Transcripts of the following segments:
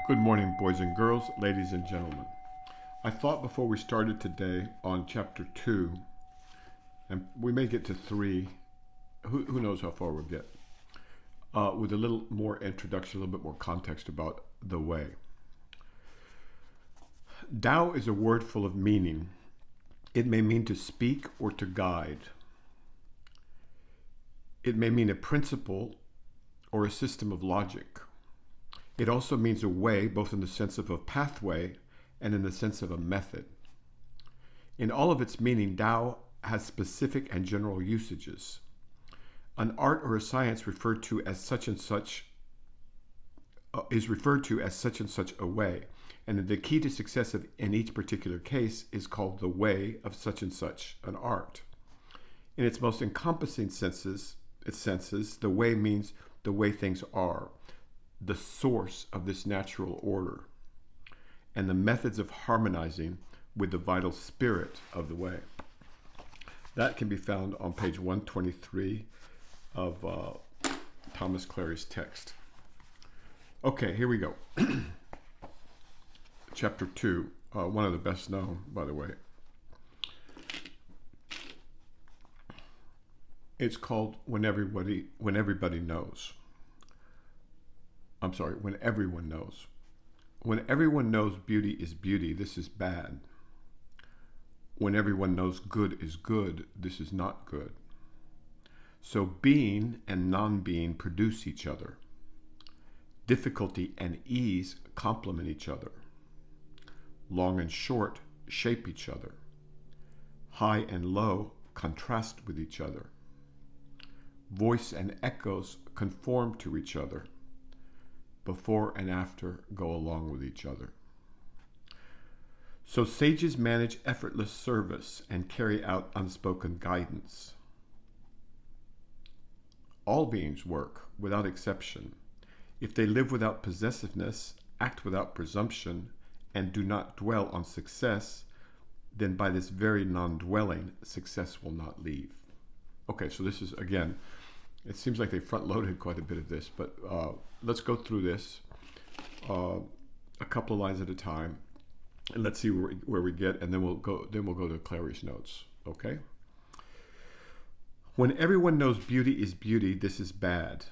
Good morning, boys and girls, ladies and gentlemen. I thought before we started today on chapter 2, and we may get to 3, who knows how far we'll get, with a little more introduction, a little bit more context about the way. Tao is a word full of meaning. It may mean to speak or to guide. It may mean a principle or a system of logic. It also means a way, both in the sense of a pathway and in the sense of a method. In all of its meaning, Tao has specific and general usages. An art or a science referred to as such and such is referred to as such and such a way, and the key to success in each particular case is called the way of such and such an art. In its most encompassing senses, the way means the way things are, the source of this natural order, and the methods of harmonizing with the vital spirit of the way. That can be found on page 123 of Thomas Cleary's text. Okay, here we go. Chapter 2, one of the best known, by the way. It's called When Everybody Knows. When everyone knows. When everyone knows beauty is beauty, this is bad. When everyone knows good is good, this is not good. So being and non-being produce each other. Difficulty and ease complement each other. Long and short shape each other. High and low contrast with each other. Voice and echoes conform to each other. Before and after go along with each other. So sages manage effortless service and carry out unspoken guidance. All beings work, without exception. If they live without possessiveness, act without presumption, and do not dwell on success, then by this very non-dwelling, success will not leave. Okay, so this is, again, it seems like they front-loaded quite a bit of this, but let's go through this a couple of lines at a time, and let's see where we get, and then we'll go to Clary's notes. Okay. When everyone knows beauty is beauty, this is bad.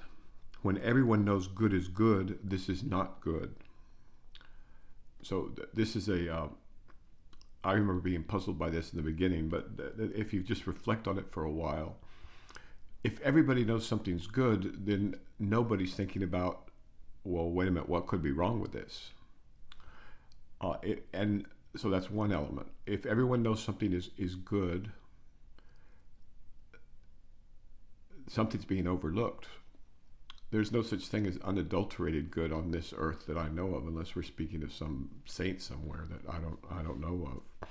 When everyone knows good is good, this is not good. So this is I remember being puzzled by this in the beginning, but if you just reflect on it for a while, if everybody knows something's good, then nobody's thinking about, well, wait a minute, what could be wrong with this? And so that's one element. If everyone knows something is good, something's being overlooked. There's no such thing as unadulterated good on this earth that I know of, unless we're speaking of some saint somewhere that I don't know of.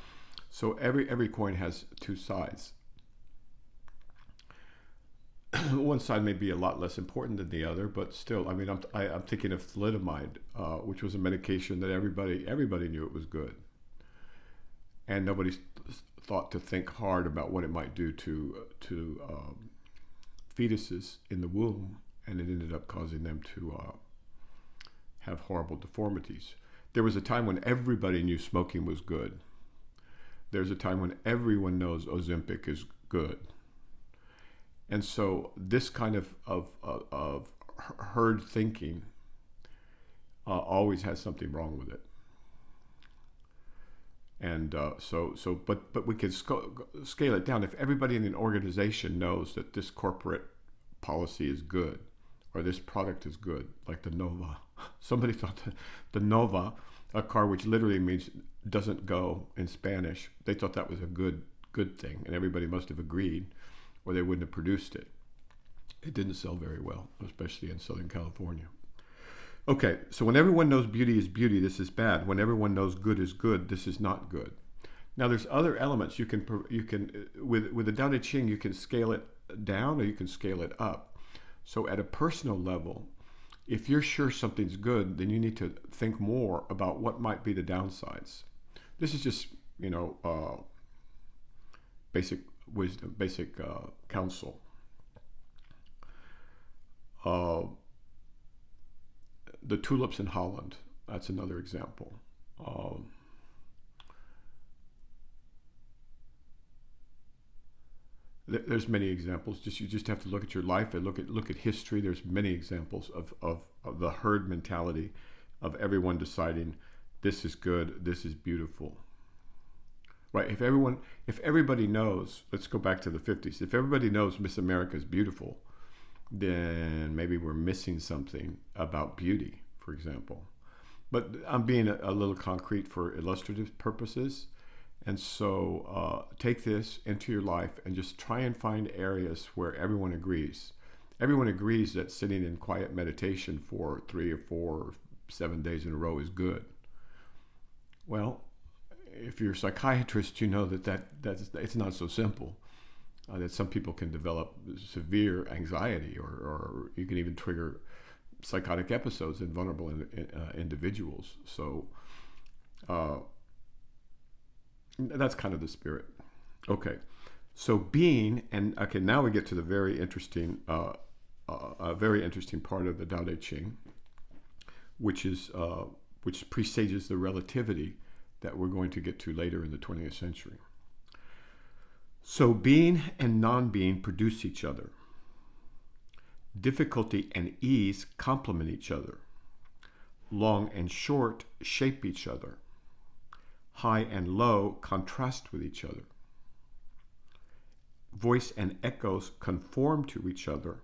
So every coin has two sides. One side may be a lot less important than the other, but still, I mean, I'm thinking of thalidomide, which was a medication that everybody knew it was good, and nobody thought to think hard about what it might do to fetuses in the womb, and it ended up causing them to have horrible deformities. There was a time when everybody knew smoking was good. There's a time when everyone knows Ozempic is good. And so this kind of herd thinking always has something wrong with it. And but we can scale it down. If everybody in an organization knows that this corporate policy is good, or this product is good, like the Nova. Somebody thought the Nova, a car which literally means doesn't go in Spanish, they thought that was a good thing, and everybody must have agreed, or they wouldn't have produced it. It didn't sell very well, especially in Southern California. Okay, so when everyone knows beauty is beauty, this is bad. When everyone knows good is good, this is not good. Now there's other elements you can with the Tao Te Ching, you can scale it down or you can scale it up. So at a personal level, if you're sure something's good, then you need to think more about what might be the downsides. This is just, basic wisdom, basic counsel. The tulips in Holland. That's another example. There's many examples. You just have to look at your life and look at history. There's many examples of the herd mentality, of everyone deciding this is good, this is beautiful. Right? If everybody knows, let's go back to the 50s. If everybody knows Miss America is beautiful, then maybe we're missing something about beauty, for example. But I'm being a little concrete for illustrative purposes. And so take this into your life and just try and find areas where everyone agrees. Everyone agrees that sitting in quiet meditation for 3 or 4 or 7 days in a row is good. Well, if you're a psychiatrist, you know that it's not so simple. That some people can develop severe anxiety, or you can even trigger psychotic episodes in vulnerable individuals. So that's kind of the spirit. Okay, so being, and okay, now we get to the very interesting part of the Tao Te Ching, which presages the relativity that we're going to get to later in the 20th century. So being and non-being produce each other. Difficulty and ease complement each other. Long and short shape each other. High and low contrast with each other. Voice and echoes conform to each other.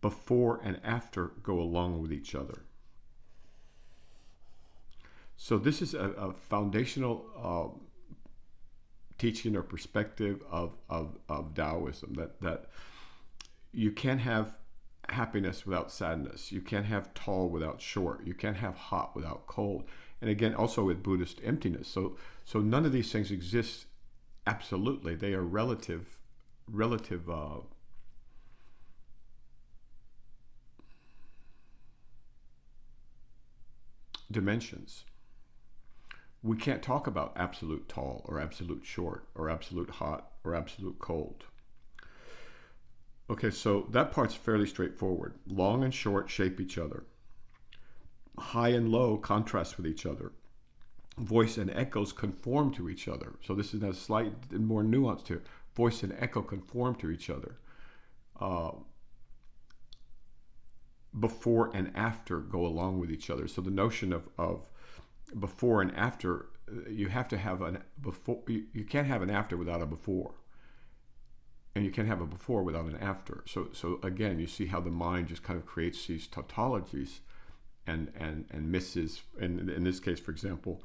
Before and after go along with each other. So this is a foundational teaching or perspective of Taoism, that you can't have happiness without sadness. You can't have tall without short. You can't have hot without cold. And again, also with Buddhist emptiness. So none of these things exist absolutely. They are relative dimensions. We can't talk about absolute tall or absolute short or absolute hot or absolute cold. Okay, so that part's fairly straightforward. Long and short shape each other. High and low contrast with each other. Voice and echoes conform to each other. So this is a slight more nuance to it. Voice and echo conform to each other. Before and after go along with each other. So the notion of before and after, you have to have an before. You can't have an after without a before, and you can't have a before without an after. So again, you see how the mind just kind of creates these tautologies, and misses. And in this case, for example,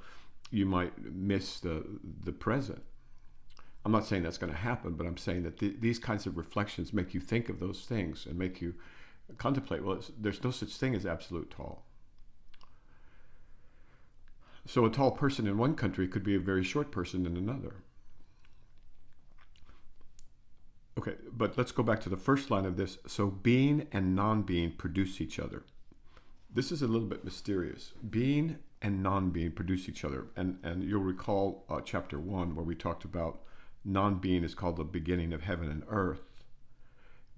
you might miss the present. I'm not saying that's going to happen, but I'm saying that these kinds of reflections make you think of those things and make you contemplate. Well, there's no such thing as absolute tall. So a tall person in one country could be a very short person in another. Okay, but let's go back to the first line of this. So being and non-being produce each other. This is a little bit mysterious. Being and non-being produce each other. And you'll recall chapter 1 where we talked about non-being is called the beginning of heaven and earth.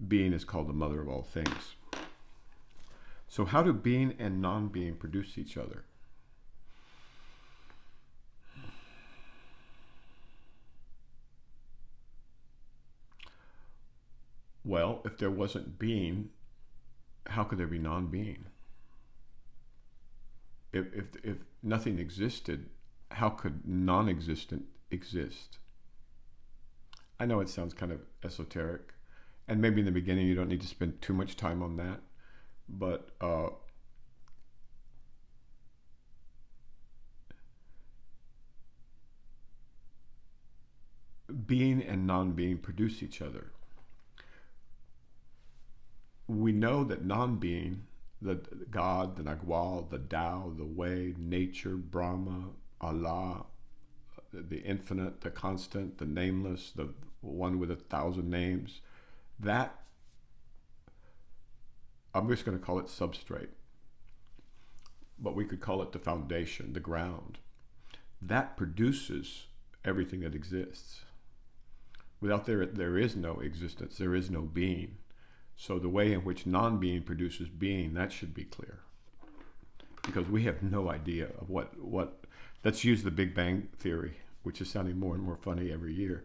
Being is called the mother of all things. So how do being and non-being produce each other? Well, if there wasn't being, how could there be non-being? If nothing existed, how could non-existent exist? I know it sounds kind of esoteric, and maybe in the beginning you don't need to spend too much time on that, but being and non-being produce each other. We know that non-being, the God, the Nagwal, the Tao, the Way, nature, Brahma, Allah, the infinite, the constant, the nameless, the one with 1,000 names, that, I'm just going to call it substrate, but we could call it the foundation, the ground. That produces everything that exists. Without there is no existence, there is no being. So the way in which non-being produces being, that should be clear. because we have no idea of what let's use the Big Bang Theory, which is sounding more and more funny every year.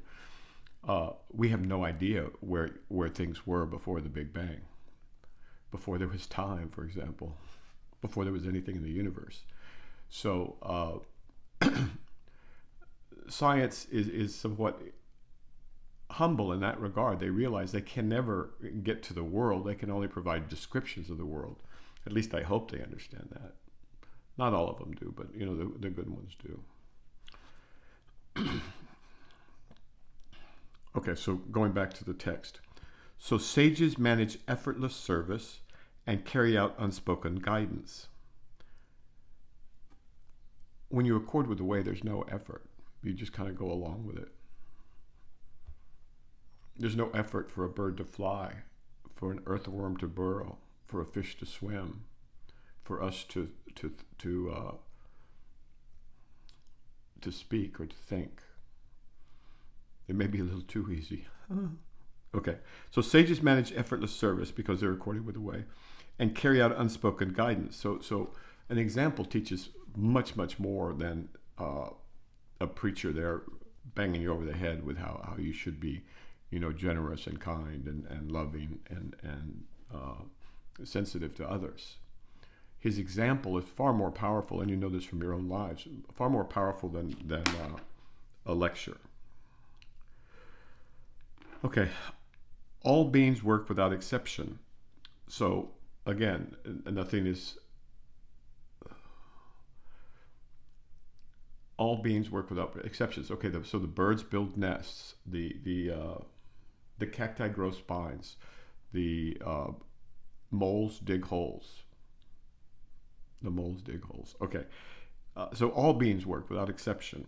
We have no idea where things were before the Big Bang, before there was time, for example, before there was anything in the universe. So science is somewhat humble in that regard. They realize they can never get to the world. They can only provide descriptions of the world. At least I hope they understand that. Not all of them do, but the good ones do. Okay, so going back to the text. So sages manage effortless service and carry out unspoken guidance. When you accord with the way, there's no effort. You just kind of go along with it. There's no effort for a bird to fly, for an earthworm to burrow, for a fish to swim, for us to speak or to think. It may be a little too easy. Okay, so sages manage effortless service because they're according with the way, and carry out unspoken guidance. So an example teaches much more than a preacher there banging you over the head with how you should be, generous and kind and loving and sensitive to others. His example is far more powerful, and you know this from your own lives, far more powerful than a lecture. Okay, all beings work without exception. So again, nothing is. All beings work without exceptions. Okay, so the birds build nests. The cacti grow spines. The moles dig holes. The moles dig holes. Okay, so all beings work without exception.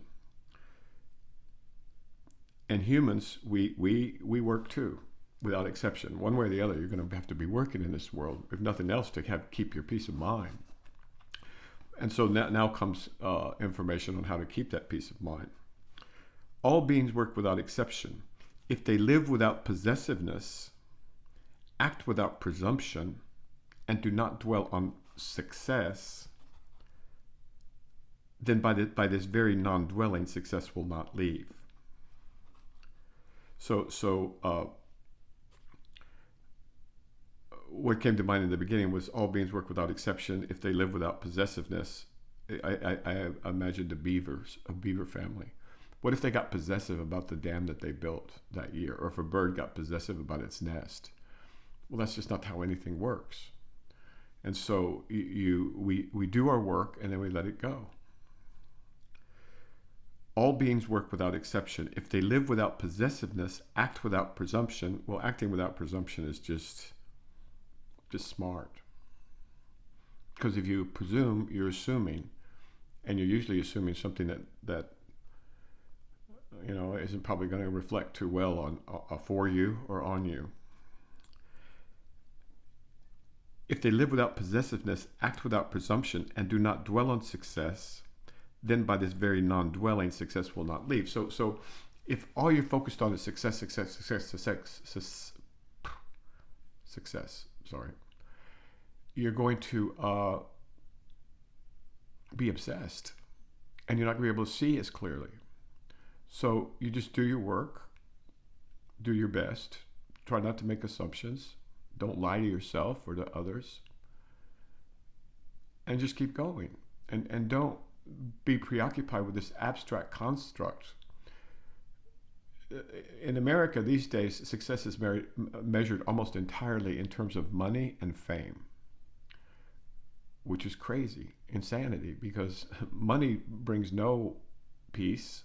And humans, we work too, without exception. One way or the other, you're going to have to be working in this world, if nothing else, to keep your peace of mind. And so now comes information on how to keep that peace of mind. All beings work without exception. If they live without possessiveness, act without presumption, and do not dwell on success, then by this very non-dwelling, success will not leave. So what came to mind in the beginning was all beings work without exception if they live without possessiveness. I imagined a beaver family. What if they got possessive about the dam that they built that year, or if a bird got possessive about its nest? Well, that's just not how anything works. And so we do our work and then we let it go. All beings work without exception. If they live without possessiveness, act without presumption. Well, acting without presumption is just smart. Because if you presume, you're assuming, and you're usually assuming something that isn't probably going to reflect too well on for you or on you. If they live without possessiveness, act without presumption, and do not dwell on success, then by this very non-dwelling, success will not leave. So if all you're focused on is success, you're going to be obsessed, and you're not going to be able to see as clearly. So you just do your work, do your best, try not to make assumptions, don't lie to yourself or to others, and just keep going. And don't be preoccupied with this abstract construct. In America these days, success is measured almost entirely in terms of money and fame, which is crazy, insanity, because money brings no peace,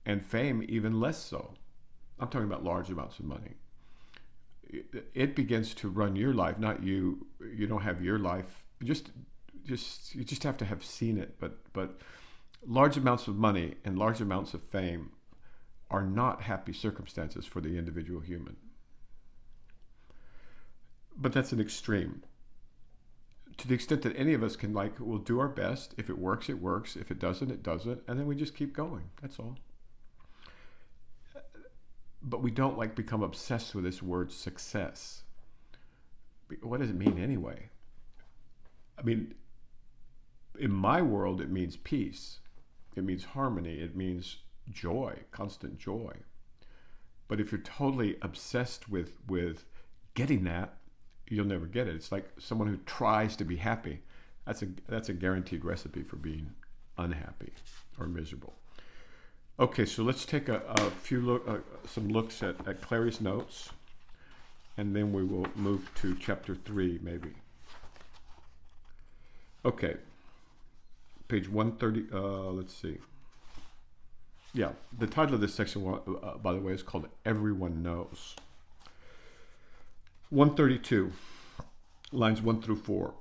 and fame even less so. I'm talking about large amounts of money. It begins to run your life, not you. You don't have your life. You just have to have seen it. But large amounts of money and large amounts of fame are not happy circumstances for the individual human. But that's an extreme. To the extent that any of us can, we'll do our best. If it works, it works. If it doesn't, it doesn't. And then we just keep going. That's all. But we don't become obsessed with this word success. What does it mean anyway? mean, in my world, it means peace. It means harmony. It means joy, constant joy. But if you're totally obsessed with getting that, you'll never get it. It's like someone who tries to be happy. That's a guaranteed recipe for being unhappy or miserable. Okay, so let's take some looks at Clary's notes, and then we will move to chapter 3, maybe. Okay, page 130. Let's see. Yeah, the title of this section, by the way, is called "Everyone Knows." 132, lines 1 through 4.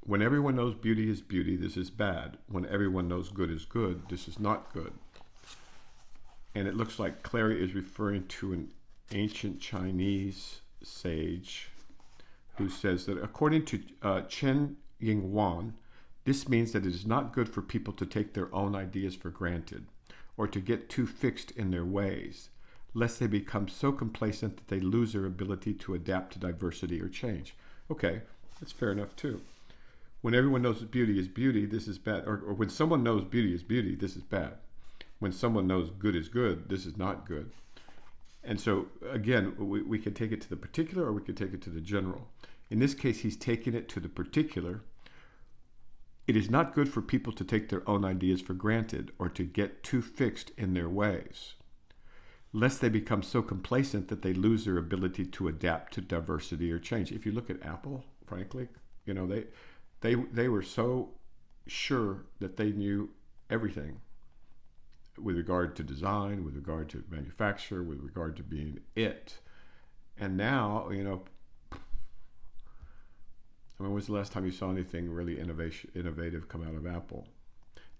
When everyone knows beauty is beauty, this is bad. When everyone knows good is good, this is not good. And it looks like Clary is referring to an ancient Chinese sage who says that according to Chen Ying-wan, this means that it is not good for people to take their own ideas for granted or to get too fixed in their ways, lest they become so complacent that they lose their ability to adapt to diversity or change. Okay, that's fair enough too. When everyone knows that beauty is beauty, this is bad. Or when someone knows beauty is beauty, this is bad. When someone knows good is good, this is not good. And so, again, we can take it to the particular or we can take it to the general. In this case, he's taking it to the particular. It is not good for people to take their own ideas for granted or to get too fixed in their ways, lest they become so complacent that they lose their ability to adapt to diversity or change. If you look at Apple, frankly, you know, they were so sure that they knew everything with regard to design, with regard to manufacture, with regard to being it. And now, you know, I mean, when's the last time you saw anything really innovative come out of Apple?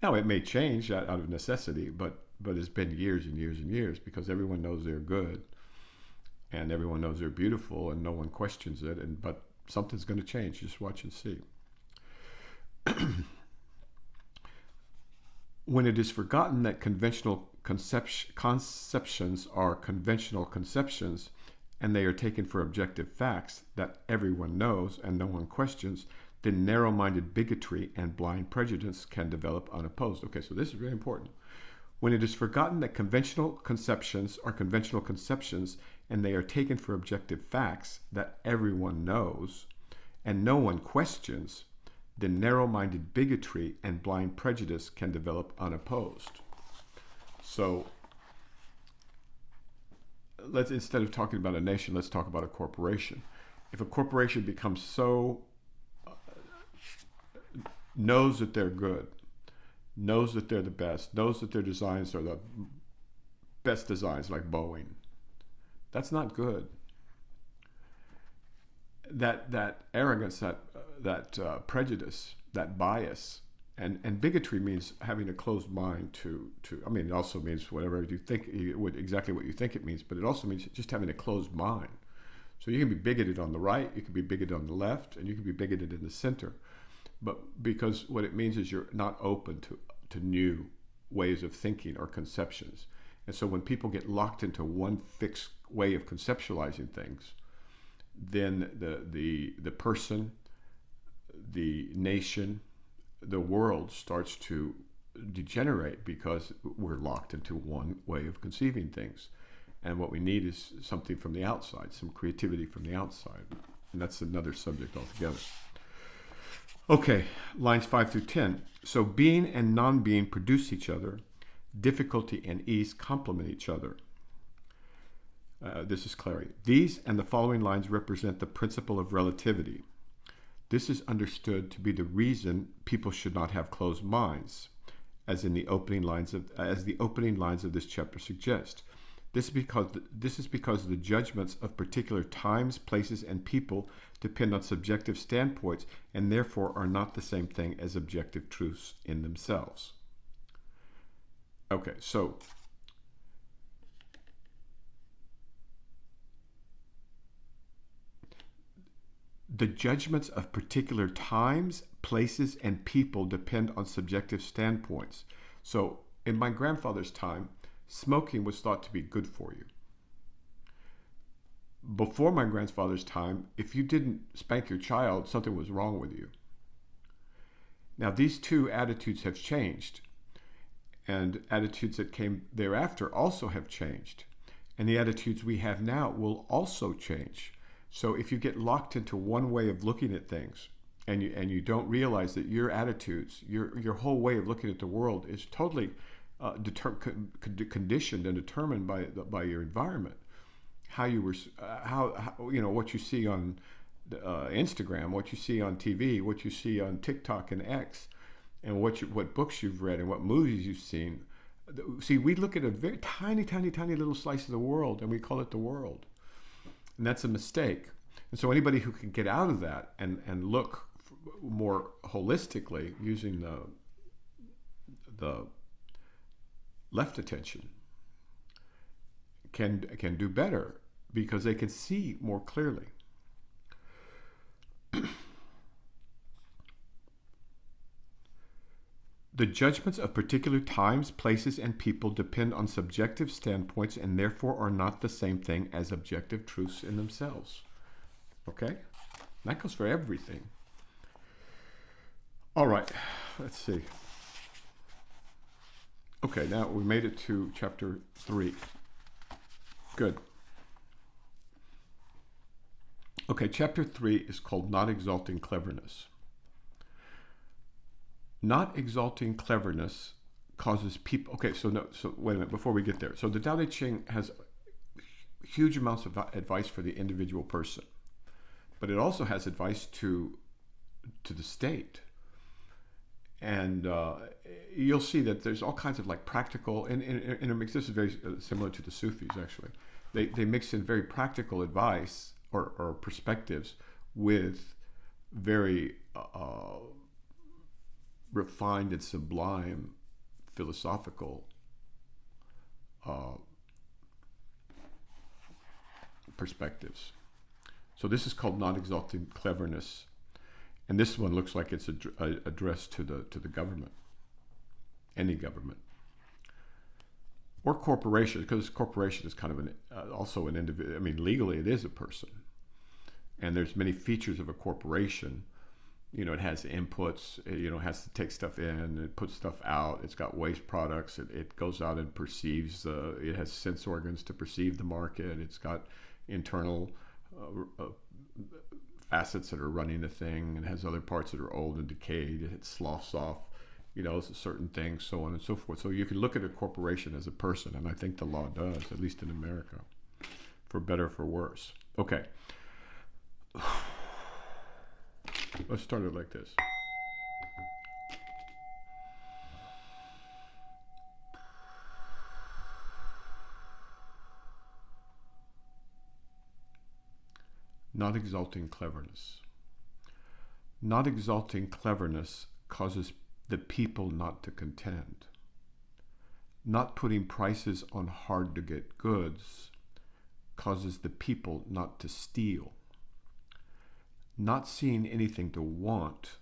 Now, it may change out of necessity, but it's been years and years and years because everyone knows they're good and everyone knows they're beautiful and no one questions it. But something's going to change. Just watch and see. When it is forgotten that conventional conceptions are conventional conceptions and they are taken for objective facts that everyone knows and no one questions, then narrow-minded bigotry and blind prejudice can develop unopposed. Okay, so this is really important. When it is forgotten that conventional conceptions are conventional conceptions and they are taken for objective facts that everyone knows and no one questions, then narrow-minded bigotry and blind prejudice can develop unopposed. So let's, instead of talking about a nation, let's talk about a corporation. If a corporation becomes so knows that they're good, knows that they're the best, knows that their designs are the best designs, like Boeing, that's not good. That arrogance, that prejudice, that bias, and bigotry means having a closed mind to. I mean, it also means whatever you think, exactly what you think it means, but it also means just having a closed mind. So you can be bigoted on the right, you can be bigoted on the left, and you can be bigoted in the center. But because what it means is you're not open to new ways of thinking or conceptions. And so when people get locked into one fixed way of conceptualizing things, then the person, the nation, the world starts to degenerate because we're locked into one way of conceiving things. And what we need is something from the outside, some creativity from the outside. And that's another subject altogether. Okay, lines 5 through 10. So being and non-being produce each other. Difficulty and ease complement each other. This is Clary. These and the following lines represent the principle of relativity. This is understood to be the reason people should not have closed minds, as the opening lines of this chapter suggest. This is because the judgments of particular times, places, and people depend on subjective standpoints and therefore are not the same thing as objective truths in themselves. Okay, so the judgments of particular times, places, and people depend on subjective standpoints. So in my grandfather's time, smoking was thought to be good for you. Before my grandfather's time, if you didn't spank your child, something was wrong with you. Now, these two attitudes have changed, and attitudes that came thereafter also have changed. And the attitudes we have now will also change. So if you get locked into one way of looking at things, and you don't realize that your attitudes, your whole way of looking at the world is totally conditioned and determined by your environment, how you were, how what you see on Instagram, what you see on TV, what you see on TikTok and X, and what books you've read and what movies you've seen. See, we look at a very tiny little slice of the world, and we call it the world, and that's a mistake. And so anybody who can get out of that and look more holistically using the left attention can do better, because they can see more clearly. The judgments of particular times, places, and people depend on subjective standpoints and therefore are not the same thing as objective truths in themselves. Okay? That goes for everything. All right, let's see. Okay, now we made it to chapter 3. Good. Okay, chapter 3 is called Not Exalting Cleverness. Not exalting cleverness causes people... Okay, so wait a minute, before we get there. So the Tao Te Ching has huge amounts of advice for the individual person, but it also has advice to the state. And you'll see that there's all kinds of like practical, and this is very similar to the Sufis actually. They mix in very practical advice or perspectives with very refined and sublime philosophical perspectives. So this is called Not Exalting Cleverness, and this one looks like it's addressed to the government, any government or corporation, because corporation is kind of also an individual. I mean, legally it is a person, and there's many features of a corporation. It has inputs, it has to take stuff in, it puts stuff out, it's got waste products, it goes out and perceives, it has sense organs to perceive the market, it's got internal facets that are running the thing, and has other parts that are old and decayed, it sloughs off, certain things, so on and so forth. So you can look at a corporation as a person, and I think the law does, at least in America, for better or for worse. Okay. Let's start it like this. Not exalting cleverness. Not exalting cleverness causes the people not to contend. Not putting prices on hard-to-get goods causes the people not to steal. Not seeing anything to want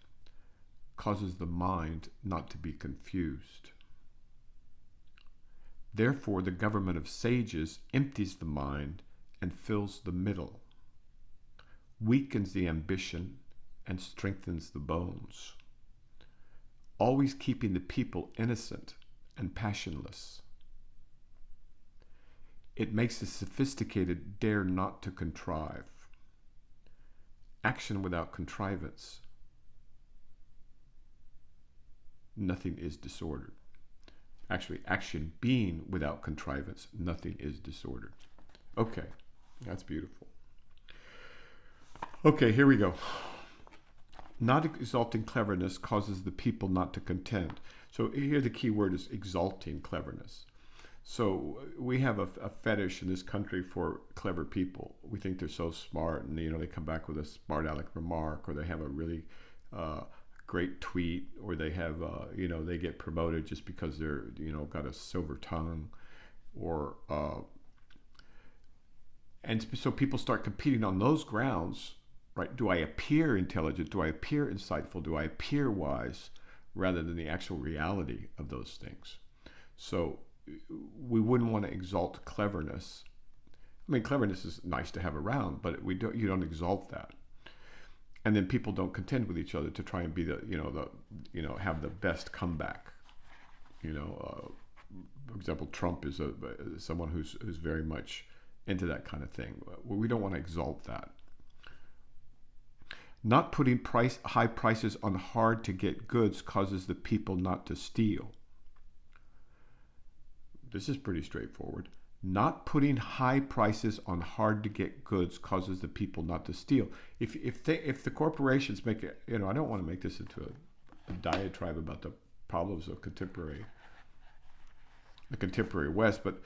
causes the mind not to be confused. Therefore, the government of sages empties the mind and fills the middle, weakens the ambition, and strengthens the bones, always keeping the people innocent and passionless. It makes the sophisticated dare not to contrive. Action without contrivance. Nothing is disordered. Actually, action being without contrivance, nothing is disordered. Okay, that's beautiful. Okay, here we go. Not exalting cleverness causes the people not to contend. So here the key word is exalting cleverness. So we have a fetish in this country for clever people. We think they're so smart, and they come back with a smart aleck remark, or they have a really great tweet, or they have they get promoted just because they're got a silver tongue, or and so people start competing on those grounds, right? Do I appear intelligent? Do I appear insightful? Do I appear wise, rather than the actual reality of those things? So we wouldn't want to exalt cleverness. I mean, cleverness is nice to have around, but you don't exalt that. And then people don't contend with each other to try and be the have the best comeback. For example, Trump is someone who's very much into that kind of thing. We don't want to exalt that. Not putting high prices on hard to get goods causes the people not to steal. This is pretty straightforward. Not putting high prices on hard to get goods causes the people not to steal. If the corporations make it, I don't want to make this into a diatribe about the problems of the contemporary West, but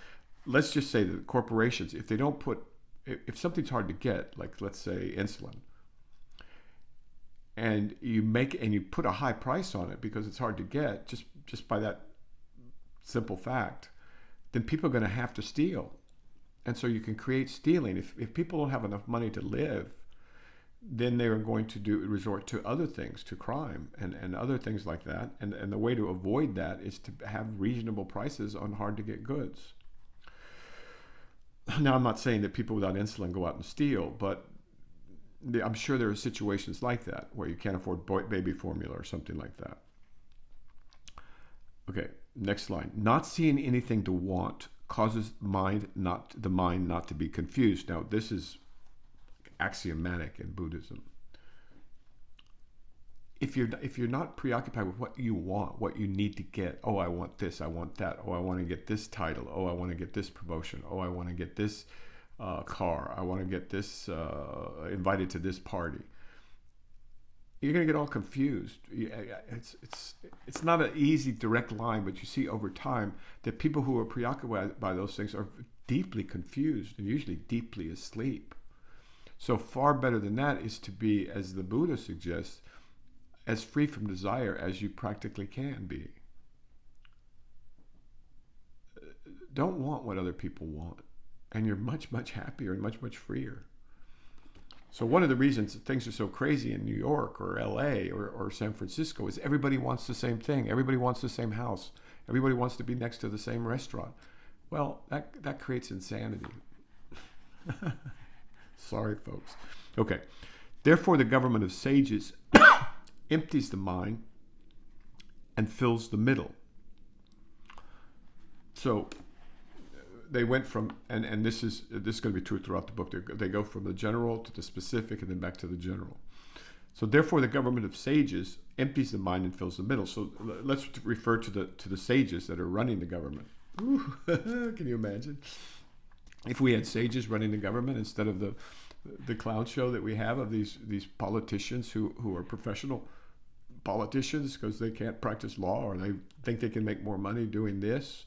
let's just say that corporations, if something's hard to get, like let's say insulin, and you put a high price on it because it's hard to get, just by that simple fact, then people are going to have to steal. And so you can create stealing. If people don't have enough money to live, then they're going to resort to other things, to crime and other things like that. And the way to avoid that is to have reasonable prices on hard to get goods. Now, I'm not saying that people without insulin go out and steal, but I'm sure there are situations like that where you can't afford baby formula or something like that. Okay, next line. Not seeing anything to want causes the mind not to be confused. Now, this is axiomatic in Buddhism. If you're not preoccupied with what you want, what you need to get, I want this, I want that, I want to get this title, I want to get this promotion, I want to get this car, I want to get this invited to this party, you're going to get all confused. It's not an easy direct line, but you see over time that people who are preoccupied by those things are deeply confused and usually deeply asleep. So far better than that is to be, as the Buddha suggests, as free from desire as you practically can be. Don't want what other people want, and you're much, much happier and much, much freer. So one of the reasons that things are so crazy in New York or LA or San Francisco is everybody wants the same thing. Everybody wants the same house. Everybody wants to be next to the same restaurant. Well, that creates insanity. Sorry, folks. Okay. Therefore, the government of sages empties the mind and fills the middle. So they went from, and this is going to be true throughout the book. They go from the general to the specific and then back to the general. So therefore, the government of sages empties the mind and fills the middle. So let's refer to the sages that are running the government. Ooh, can you imagine? If we had sages running the government instead of the clown show that we have of these politicians who are professional politicians because they can't practice law or they think they can make more money doing this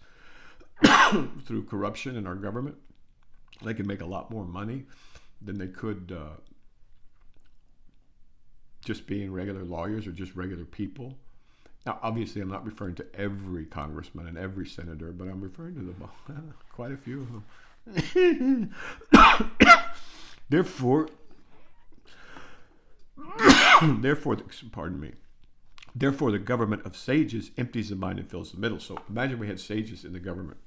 through corruption in our government. They can make a lot more money than they could just being regular lawyers or just regular people. Now, obviously, I'm not referring to every congressman and every senator, but I'm referring to quite a few of them. Therefore, pardon me. Therefore, the government of sages empties the mind and fills the middle. So imagine we had sages in the government.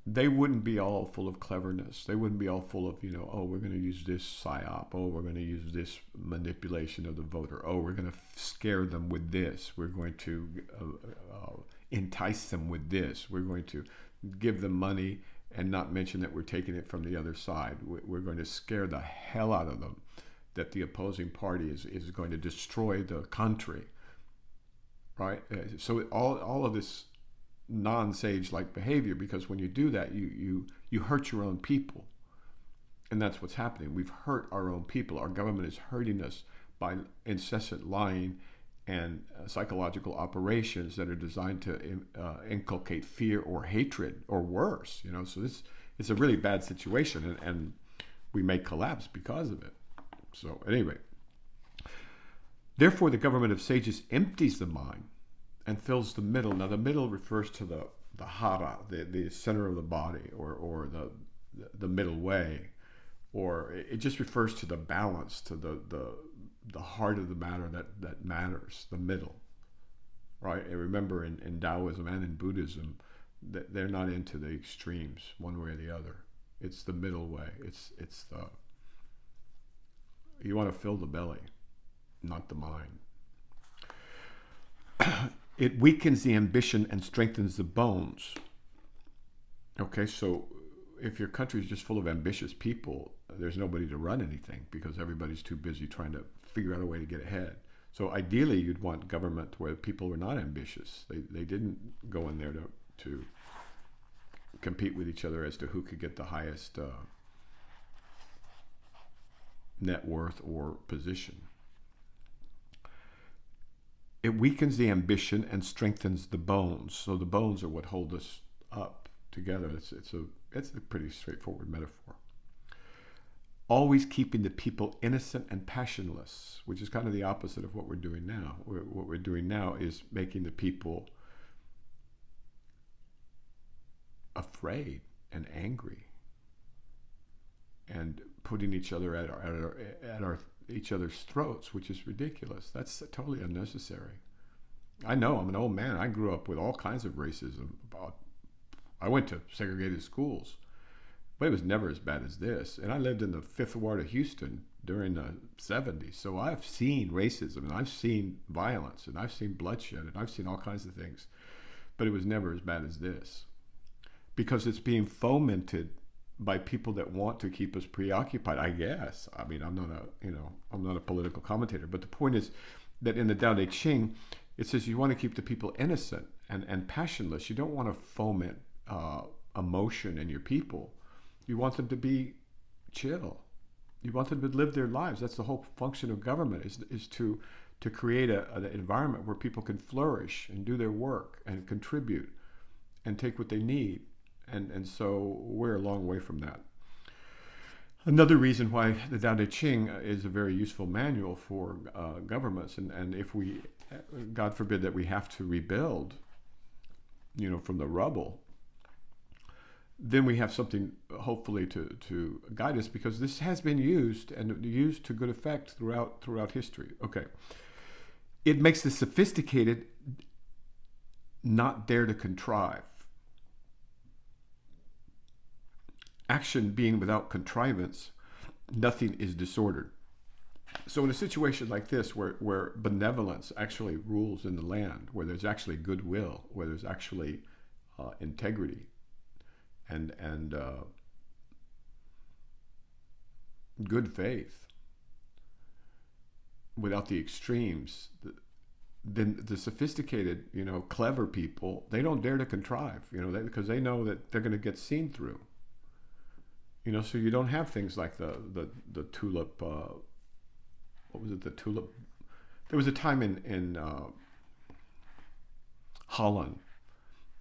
They wouldn't be all full of cleverness. They wouldn't be all full of, we're going to use this psyop. We're going to use this manipulation of the voter. We're going to scare them with this. We're going to entice them with this. We're going to give them money and not mention that we're taking it from the other side. We're going to scare the hell out of them that the opposing party is going to destroy the country, right? So all of this non-sage-like behavior, because when you do that, you hurt your own people. And that's what's happening. We've hurt our own people. Our government is hurting us by incessant lying and psychological operations that are designed to inculcate fear or hatred or worse. So it's a really bad situation, and we may collapse because of it. So at any rate, therefore the government of sages empties the mind and fills the middle. Now the middle refers to the hara, the center of the body, or the middle way, or it just refers to the balance, to the heart of the matter that matters, the middle, right? And remember, in Taoism and in Buddhism, that they're not into the extremes, one way or the other. It's the middle way. It's the, you want to fill the belly. not the mind. It weakens the ambition and strengthens the bones. Okay, so if your country is just full of ambitious people, there's nobody to run anything because everybody's too busy trying to figure out a way to get ahead. So ideally, you'd want government where people were not ambitious. They didn't go in there to compete with each other as to who could get the highest net worth or position. It weakens the ambition and strengthens the bones. So the bones are what hold us up together. It's a pretty straightforward metaphor. Always keeping the people innocent and passionless, which is kind of the opposite of what we're doing now. What we're doing now is making the people afraid and angry and putting each other at each other's throats, which is ridiculous. That's totally unnecessary. I know, I'm an old man. I grew up with all kinds of racism. I went to segregated schools, but it was never as bad as this. And I lived in the 5th Ward of Houston during the 70s. So I've seen racism, and I've seen violence, and I've seen bloodshed, and I've seen all kinds of things. But it was never as bad as this. Because it's being fomented by people that want to keep us preoccupied, I guess. I mean, I'm not a political commentator, but the point is that in the Tao Te Ching, it says you want to keep the people innocent and passionless. You don't want to foment emotion in your people. You want them to be chill. You want them to live their lives. That's the whole function of government, is to create an environment where people can flourish and do their work and contribute and take what they need. And so we're a long way from that. Another reason why the Tao Te Ching is a very useful manual for governments, and if we, God forbid that we have to rebuild, from the rubble, then we have something hopefully to guide us, because this has been used and used to good effect throughout history. Okay. It makes the sophisticated not dare to contrive. Action being without contrivance, nothing is disordered. So in a situation like this, where benevolence actually rules in the land, where there's actually goodwill, where there's actually integrity and good faith, without the extremes, then the sophisticated, clever people, they don't dare to contrive, because they know that they're going to get seen through. So you don't have things like the tulip. What was it? The tulip. There was a time in Holland,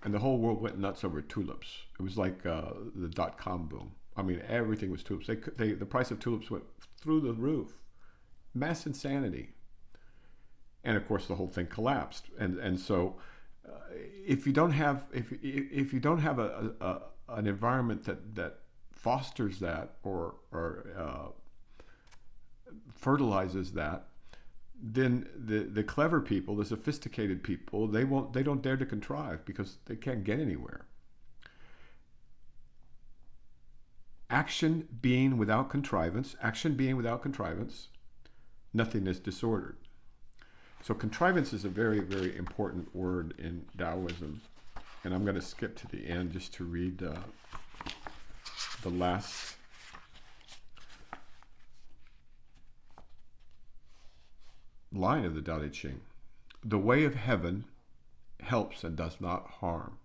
and the whole world went nuts over tulips. It was like the .com boom. I mean, everything was tulips. The price of tulips went through the roof. Mass insanity. And of course, the whole thing collapsed. And so, if you don't have an environment that fosters that or fertilizes that, then the clever people, the sophisticated people, they don't dare to contrive, because they can't get anywhere. Action being without contrivance, nothing is disordered. So contrivance is a very, very important word in Taoism, and I'm going to skip to the end just to read the last line of the Tao Te Ching. The way of heaven helps and does not harm.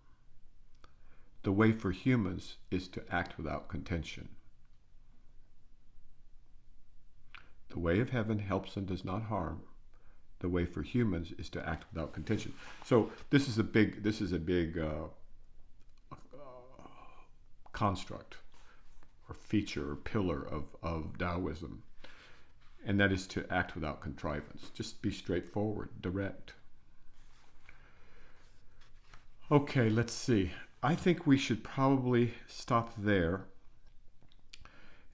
The way for humans is to act without contention. The way of heaven helps and does not harm. The way for humans is to act without contention. So this is a big construct or feature or pillar of Taoism, and that is to act without contrivance. Just be straightforward, direct. Okay, let's see. I think we should probably stop there.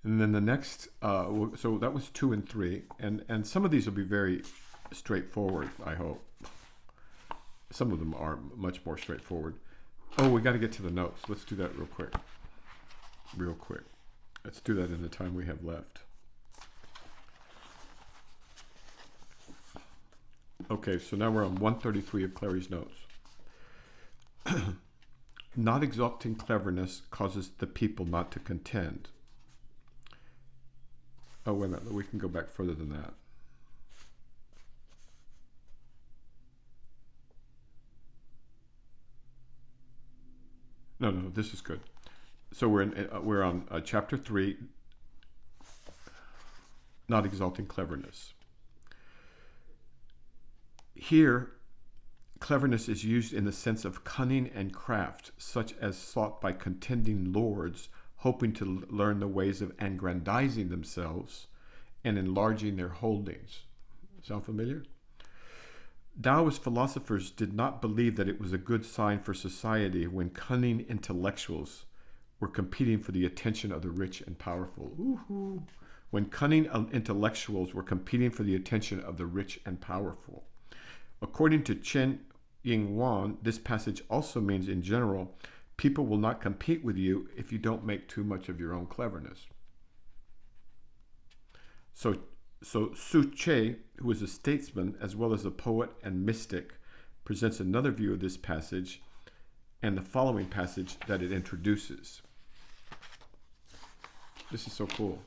And then the next, so that was 2 and 3, and some of these will be very straightforward, I hope. Some of them are much more straightforward. Oh, we got to get to the notes. Let's do that real quick. Let's do that in the time we have left. Okay, so now we're on 133 of Clary's notes. Not exalting cleverness causes the people not to contend. Oh, wait a minute. We can go back further than that. No, this is good. So we're on chapter 3, not exalting cleverness. Here, cleverness is used in the sense of cunning and craft, such as sought by contending lords, hoping to learn the ways of aggrandizing themselves and enlarging their holdings. Sound familiar? Taoist philosophers did not believe that it was a good sign for society when cunning intellectuals were competing for the attention of the rich and powerful. Woo-hoo. When cunning intellectuals were competing for the attention of the rich and powerful. According to Chen Ying-Wan, this passage also means, in general, people will not compete with you if you don't make too much of your own cleverness. So Su Che, who is a statesman as well as a poet and mystic, presents another view of this passage and the following passage that it introduces. This is so cool.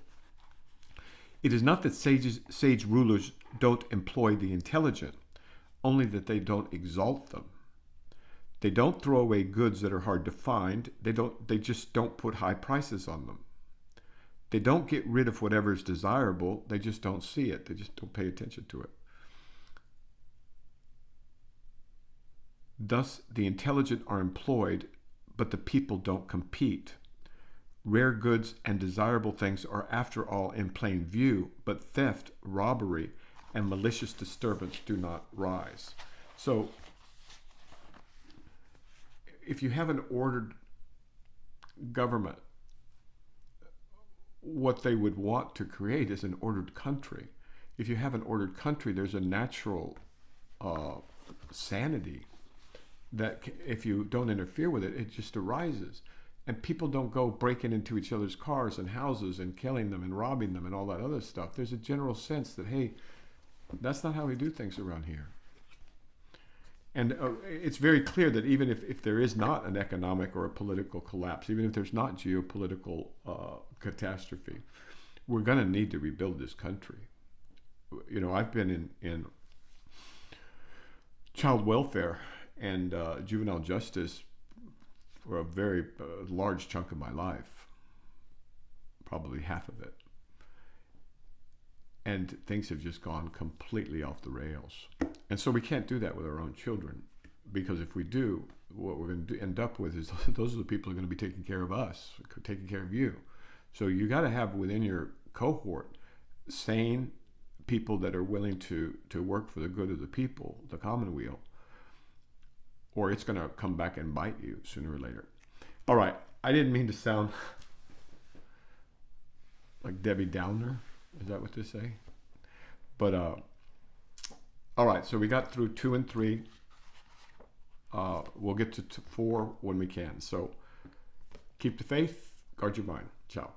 It is not that sage rulers don't employ the intelligent, only that they don't exalt them. They don't throw away goods that are hard to find. They just don't put high prices on them. They don't get rid of whatever is desirable. They just don't see it. They just don't pay attention to it. Thus, the intelligent are employed, but the people don't compete. Rare goods and desirable things are, after all, in plain view, but theft, robbery, and malicious disturbance do not rise. So, if you have an ordered government, what they would want to create is an ordered country. If you have an ordered country, there's a natural sanity that if you don't interfere with it, it just arises. And people don't go breaking into each other's cars and houses and killing them and robbing them and all that other stuff. There's a general sense that, hey, that's not how we do things around here. And it's very clear that even if there is not an economic or a political collapse, even if there's not geopolitical catastrophe, we're going to need to rebuild this country. You know, I've been in child welfare and juvenile justice for a very large chunk of my life, probably half of it. And things have just gone completely off the rails. And so we can't do that with our own children, because if we do, what we're going to end up with is those are the people who are going to be taking care of us, taking care of you. So you got to have within your cohort sane people that are willing to work for the good of the people, the commonweal, or it's going to come back and bite you sooner or later. All right, I didn't mean to sound like Debbie Downer. Is that what they say? But, all right, so we got through 2 and 3. We'll get to 4 when we can. So keep the faith, guard your mind. Ciao.